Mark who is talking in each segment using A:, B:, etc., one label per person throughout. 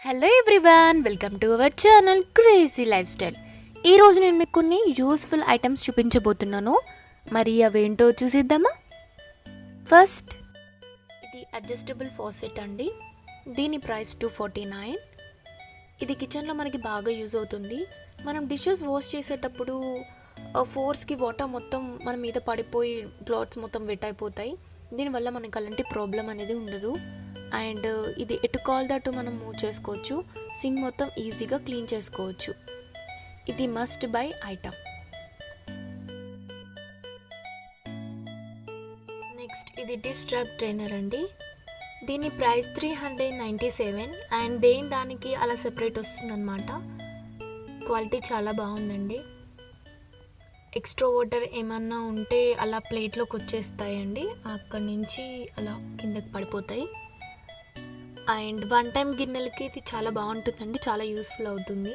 A: Hello everyone, welcome to our channel crazy life style. ఈరోజు నేను మీకు కొన్ని యూస్ఫుల్ ఐటమ్స్ చూపించబోతున్నాను. మరి అవేంటో చూసిద్దామా? ఫస్ట్, ఇది అడ్జస్టబుల్ ఫాసెట్ అండి. దీని ప్రైస్ 249. ఇది కిచెన్లో మనకి బాగా యూజ్ అవుతుంది. మనం డిషెస్ వాష్ చేసేటప్పుడు ఫోర్స్కి వాటర్ మొత్తం మన మీద పడిపోయి క్లాత్స్ మొత్తం వెట్ అయిపోతాయి. దీనివల్ల మనకి అలాంటి ప్రాబ్లం అనేది ఉండదు. అండ్ ఇది ఎటు కాల్ దట్టు మనం మూవ్ చేసుకోవచ్చు. సింక్ మొత్తం ఈజీగా క్లీన్ చేసుకోవచ్చు. ఇది మస్ట్ బై ఐటమ్. నెక్స్ట్, ఇది డిష్ డ్రగ్ ట్రైనర్ అండి. దీని ప్రైస్ 397 అండ్ దానికి అలా సెపరేట్ వస్తుందన్నమాట. క్వాలిటీ చాలా బాగుందండి. ఎక్స్ట్రా వాటర్ ఏమన్నా ఉంటే అలా ప్లేట్లోకి వచ్చేస్తాయండి, అక్కడి నుంచి అలా కిందకి పడిపోతాయి. అండ్ వన్ టైం గిన్నెలకి ఇది చాలా బాగుంటుందండి, చాలా యూస్ఫుల్ అవుతుంది.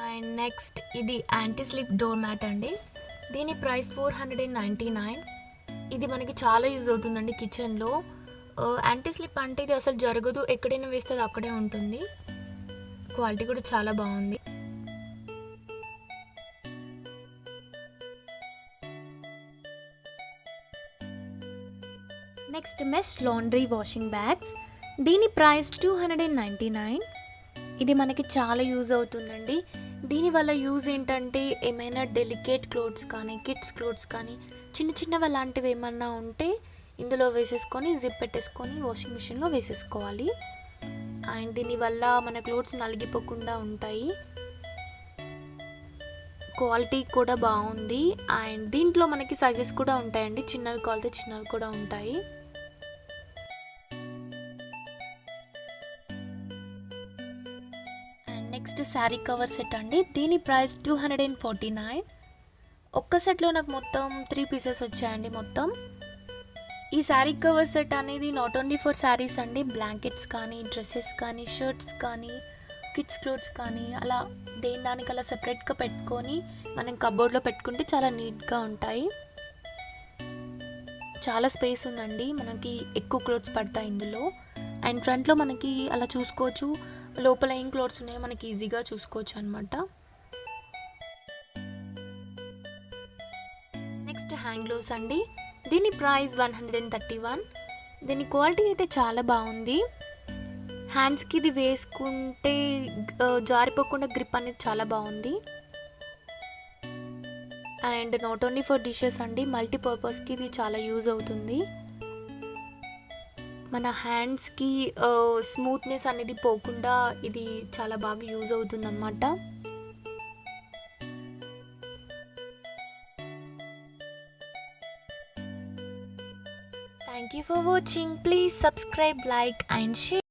A: అండ్ నెక్స్ట్, ఇది యాంటీ స్లిప్ డోర్ మ్యాట్ అండి. దీని ప్రైస్ 499. ఇది మనకి చాలా యూజ్ అవుతుందండి కిచెన్లో. యాంటీ స్లిప్ అంటే ఇది అసలు జరగదు, ఎక్కడైనా వేస్తే అది అక్కడే ఉంటుంది. క్వాలిటీ కూడా చాలా బాగుంది. Next, mesh laundry washing bags. దీని ప్రైస్ 299. ఇది మనకి చాలా యూజ్ అవుతుందండి. దీనివల్ల యూజ్ ఏంటంటే, ఏమైనా డెలికేట్ క్లోత్స్ కానీ కిడ్స్ క్లోత్స్ కానీ చిన్న చిన్నవి అలాంటివి ఏమన్నా ఉంటే ఇందులో వేసేసుకొని జిప్ పెట్టేసుకొని వాషింగ్ మిషన్లో వేసేసుకోవాలి. అండ్ దీనివల్ల మన క్లోత్స్ నలిగిపోకుండా ఉంటాయి. క్వాలిటీ కూడా బాగుంది. అండ్ దీంట్లో మనకి సైజెస్ కూడా ఉంటాయండి, చిన్నవి కావాలితే చిన్నవి కూడా ఉంటాయి. And next, sari cover set అండి. దీని ప్రైస్ 249. ఒక్క సెట్లో నాకు మొత్తం 3 పీసెస్ వచ్చాయండి మొత్తం. ఈ శారీ కవర్ సెట్ అనేది నాట్ ఓన్లీ ఫర్ శారీస్ అండి, బ్లాంకెట్స్ కానీ డ్రెస్సెస్ కానీ షర్ట్స్ కానీ కిడ్స్ క్లోత్స్ కానీ అలా దానికి అలా సెపరేట్గా పెట్టుకొని మనం కబోర్డ్లో పెట్టుకుంటే చాలా నీట్గా ఉంటాయి. చాలా స్పేస్ ఉందండి, మనకి ఎక్కువ క్లోత్స్ పడతాయి ఇందులో. అండ్ ఫ్రంట్లో మనకి అలా చూసుకోవచ్చు, లోపల ఏం క్లోత్స్ ఉన్నాయో మనకి ఈజీగా చూసుకోవచ్చు అనమాట. నెక్స్ట్, హ్యాండ్ గ్లోవ్స్ అండి. దీని ప్రైస్ 131. దీని క్వాలిటీ అయితే చాలా బాగుంది. హ్యాండ్స్కి ఇది వేసుకుంటే జారిపోకుండా గ్రిప్ అనేది చాలా బాగుంది. And not only for dishes అండి, మల్టీపర్పస్కి ఇది చాలా యూజ్ అవుతుంది. మన హ్యాండ్స్కి స్మూత్నెస్ అనేది పోకుండా ఇది చాలా బాగా యూజ్ అవుతుంది అన్నమాట. Thank you for watching. Please subscribe, like and share.